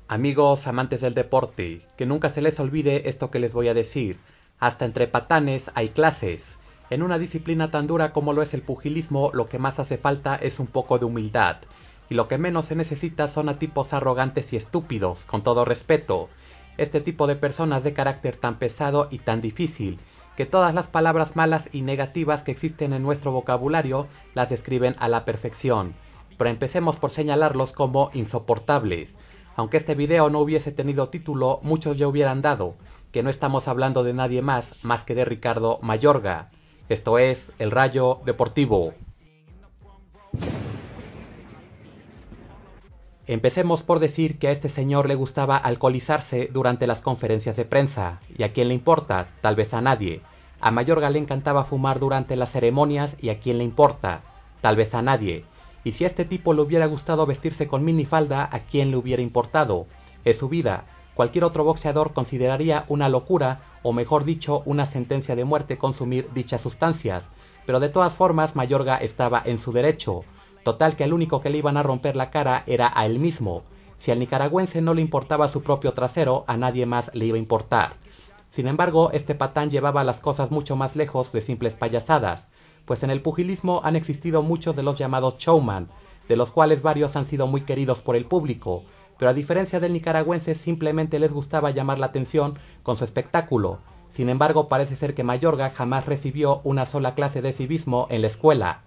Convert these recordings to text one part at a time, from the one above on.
Amigos amantes del deporte, que nunca se les olvide esto que les voy a decir. Hasta entre patanes hay clases. En una disciplina tan dura como lo es el pugilismo, lo que más hace falta es un poco de humildad. Y lo que menos se necesita son a tipos arrogantes y estúpidos, con todo respeto. Este tipo de personas de carácter tan pesado y tan difícil, que todas las palabras malas y negativas que existen en nuestro vocabulario las describen a la perfección. Pero empecemos por señalarlos como insoportables. Aunque este video no hubiese tenido título, muchos ya hubieran dado, que no estamos hablando de nadie más que de Ricardo Mayorga. Esto es El Rayo Deportivo. Empecemos por decir que a este señor le gustaba alcoholizarse durante las conferencias de prensa, y a quién le importa, tal vez a nadie. A Mayorga le encantaba fumar durante las ceremonias, y a quién le importa, tal vez a nadie. Y si a este tipo le hubiera gustado vestirse con minifalda, ¿a quién le hubiera importado? Es su vida. Cualquier otro boxeador consideraría una locura, o mejor dicho, una sentencia de muerte consumir dichas sustancias. Pero de todas formas, Mayorga estaba en su derecho. Total que al único que le iban a romper la cara era a él mismo. Si al nicaragüense no le importaba su propio trasero, a nadie más le iba a importar. Sin embargo, este patán llevaba las cosas mucho más lejos de simples payasadas, pues en el pugilismo han existido muchos de los llamados showman, de los cuales varios han sido muy queridos por el público, pero a diferencia del nicaragüense simplemente les gustaba llamar la atención con su espectáculo. Sin embargo, parece ser que Mayorga jamás recibió una sola clase de civismo en la escuela.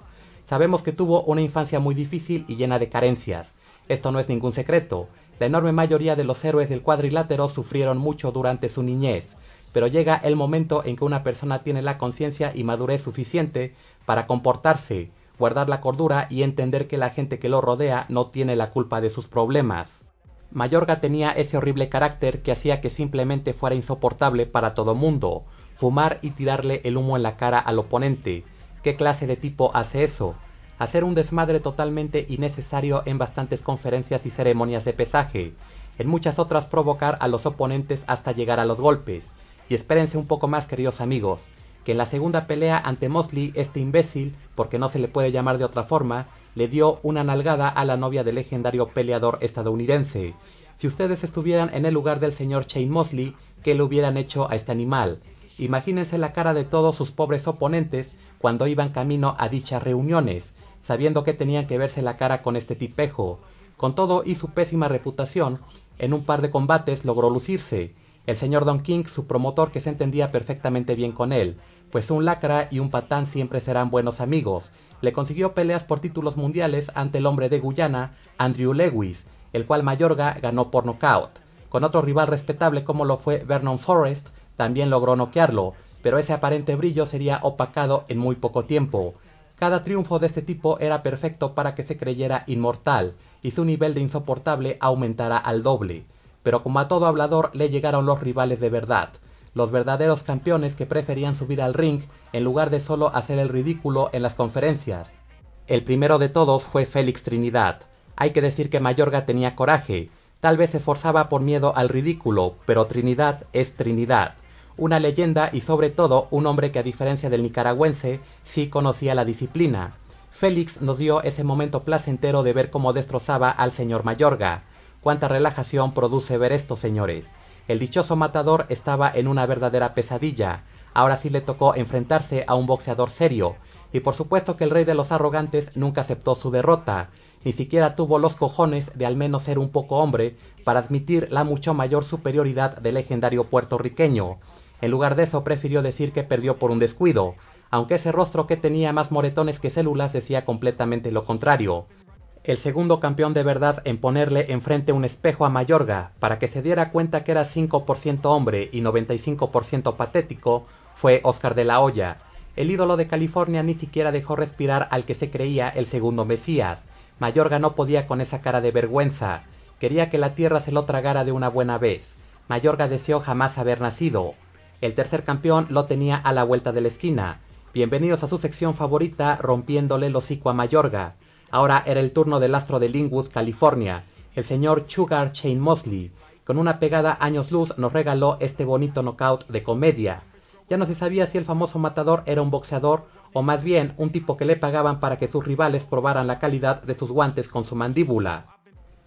Sabemos que tuvo una infancia muy difícil y llena de carencias. Esto no es ningún secreto. La enorme mayoría de los héroes del cuadrilátero sufrieron mucho durante su niñez, pero llega el momento en que una persona tiene la conciencia y madurez suficiente para comportarse, guardar la cordura y entender que la gente que lo rodea no tiene la culpa de sus problemas. Mayorga tenía ese horrible carácter que hacía que simplemente fuera insoportable para todo mundo, fumar y tirarle el humo en la cara al oponente. ¿Qué clase de tipo hace eso? Hacer un desmadre totalmente innecesario en bastantes conferencias y ceremonias de pesaje, en muchas otras provocar a los oponentes hasta llegar a los golpes. Y espérense un poco más, queridos amigos, que en la segunda pelea ante Mosley, este imbécil, porque no se le puede llamar de otra forma, le dio una nalgada a la novia del legendario peleador estadounidense. Si ustedes estuvieran en el lugar del señor Shane Mosley, ¿qué le hubieran hecho a este animal? Imagínense la cara de todos sus pobres oponentes cuando iban camino a dichas reuniones, sabiendo que tenían que verse la cara con este tipejo. Con todo y su pésima reputación, en un par de combates logró lucirse. El señor Don King, su promotor, que se entendía perfectamente bien con él, pues un lacra y un patán siempre serán buenos amigos, le consiguió peleas por títulos mundiales ante el hombre de Guyana, Andrew Lewis, el cual Mayorga ganó por nocaut. Con otro rival respetable como lo fue Vernon Forrest, también logró noquearlo, pero ese aparente brillo sería opacado en muy poco tiempo. Cada triunfo de este tipo era perfecto para que se creyera inmortal, y su nivel de insoportable aumentara al doble. Pero como a todo hablador le llegaron los rivales de verdad, los verdaderos campeones que preferían subir al ring en lugar de solo hacer el ridículo en las conferencias. El primero de todos fue Félix Trinidad. Hay que decir que Mayorga tenía coraje, tal vez se esforzaba por miedo al ridículo, pero Trinidad es Trinidad. Una leyenda y sobre todo un hombre que a diferencia del nicaragüense sí conocía la disciplina. Félix nos dio ese momento placentero de ver cómo destrozaba al señor Mayorga. Cuánta relajación produce ver esto, señores. El dichoso matador estaba en una verdadera pesadilla. Ahora sí le tocó enfrentarse a un boxeador serio. Y por supuesto que el rey de los arrogantes nunca aceptó su derrota. Ni siquiera tuvo los cojones de al menos ser un poco hombre para admitir la mucho mayor superioridad del legendario puertorriqueño. En lugar de eso prefirió decir que perdió por un descuido, aunque ese rostro que tenía más moretones que células decía completamente lo contrario. El segundo campeón de verdad en ponerle enfrente un espejo a Mayorga para que se diera cuenta que era 5% hombre y 95% patético fue Oscar de la Hoya. El ídolo de California ni siquiera dejó respirar al que se creía el segundo Mesías. Mayorga no podía con esa cara de vergüenza. Quería que la tierra se lo tragara de una buena vez. Mayorga deseó jamás haber nacido. El tercer campeón lo tenía a la vuelta de la esquina. Bienvenidos a su sección favorita, rompiéndole el hocico a Mayorga. Ahora era el turno del astro de Linwood, California, el señor Sugar Shane Mosley. Con una pegada años luz nos regaló este bonito knockout de comedia. Ya no se sabía si el famoso matador era un boxeador o más bien un tipo que le pagaban para que sus rivales probaran la calidad de sus guantes con su mandíbula.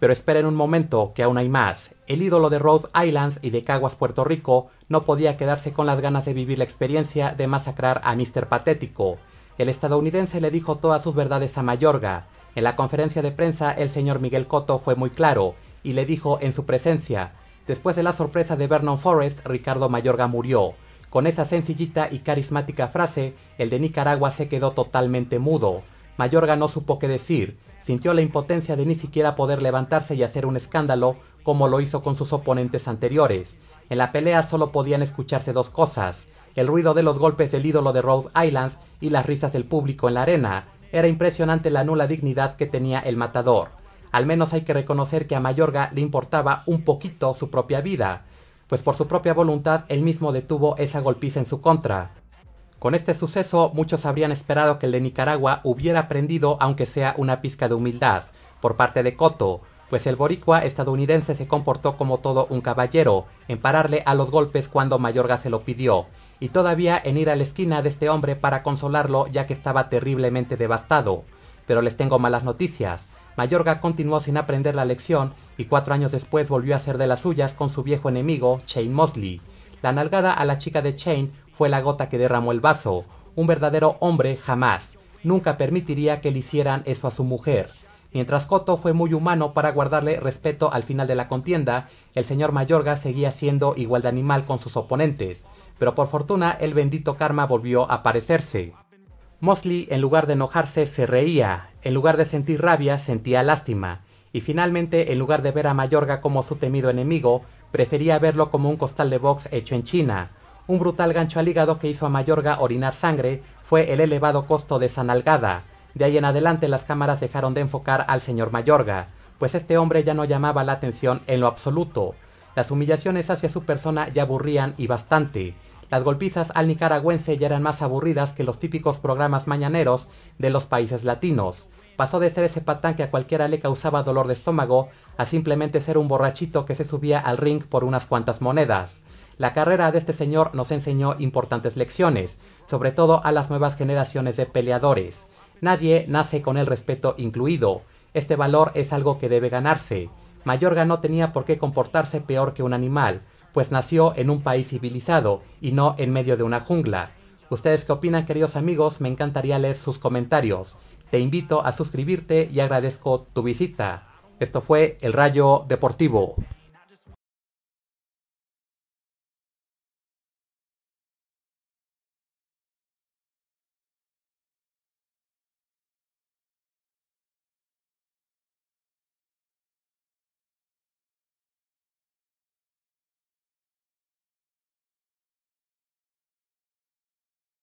Pero esperen un momento, que aún hay más. El ídolo de Rhode Island y de Caguas, Puerto Rico, no podía quedarse con las ganas de vivir la experiencia de masacrar a Mr. Patético. El estadounidense le dijo todas sus verdades a Mayorga. En la conferencia de prensa, el señor Miguel Cotto fue muy claro, y le dijo en su presencia: después de la sorpresa de Vernon Forrest, Ricardo Mayorga murió. Con esa sencillita y carismática frase, el de Nicaragua se quedó totalmente mudo. Mayorga no supo qué decir, sintió la impotencia de ni siquiera poder levantarse y hacer un escándalo como lo hizo con sus oponentes anteriores. En la pelea solo podían escucharse dos cosas: el ruido de los golpes del ídolo de Rhode Island y las risas del público en la arena. Era impresionante la nula dignidad que tenía el matador. Al menos hay que reconocer que a Mayorga le importaba un poquito su propia vida, pues por su propia voluntad él mismo detuvo esa golpiza en su contra. Con este suceso muchos habrían esperado que el de Nicaragua hubiera aprendido aunque sea una pizca de humildad por parte de Cotto, pues el boricua estadounidense se comportó como todo un caballero en pararle a los golpes cuando Mayorga se lo pidió, y todavía en ir a la esquina de este hombre para consolarlo ya que estaba terriblemente devastado. Pero les tengo malas noticias. Mayorga continuó sin aprender la lección y 4 años después volvió a hacer de las suyas con su viejo enemigo Shane Mosley. La nalgada a la chica de Shane fue la gota que derramó el vaso. Un verdadero hombre jamás, nunca permitiría que le hicieran eso a su mujer. Mientras Cotto fue muy humano para guardarle respeto al final de la contienda, el señor Mayorga seguía siendo igual de animal con sus oponentes, pero por fortuna el bendito karma volvió a aparecerse. Mosley, en lugar de enojarse, se reía, en lugar de sentir rabia, sentía lástima, y finalmente, en lugar de ver a Mayorga como su temido enemigo, prefería verlo como un costal de box hecho en China. Un brutal gancho al hígado que hizo a Mayorga orinar sangre fue el elevado costo de esa nalgada. De ahí en adelante las cámaras dejaron de enfocar al señor Mayorga, pues este hombre ya no llamaba la atención en lo absoluto. Las humillaciones hacia su persona ya aburrían y bastante. Las golpizas al nicaragüense ya eran más aburridas que los típicos programas mañaneros de los países latinos. Pasó de ser ese patán que a cualquiera le causaba dolor de estómago a simplemente ser un borrachito que se subía al ring por unas cuantas monedas. La carrera de este señor nos enseñó importantes lecciones, sobre todo a las nuevas generaciones de peleadores. Nadie nace con el respeto incluido. Este valor es algo que debe ganarse. Mayorga no tenía por qué comportarse peor que un animal, pues nació en un país civilizado y no en medio de una jungla. ¿Ustedes qué opinan, queridos amigos? Me encantaría leer sus comentarios. Te invito a suscribirte y agradezco tu visita. Esto fue El Rayo Deportivo.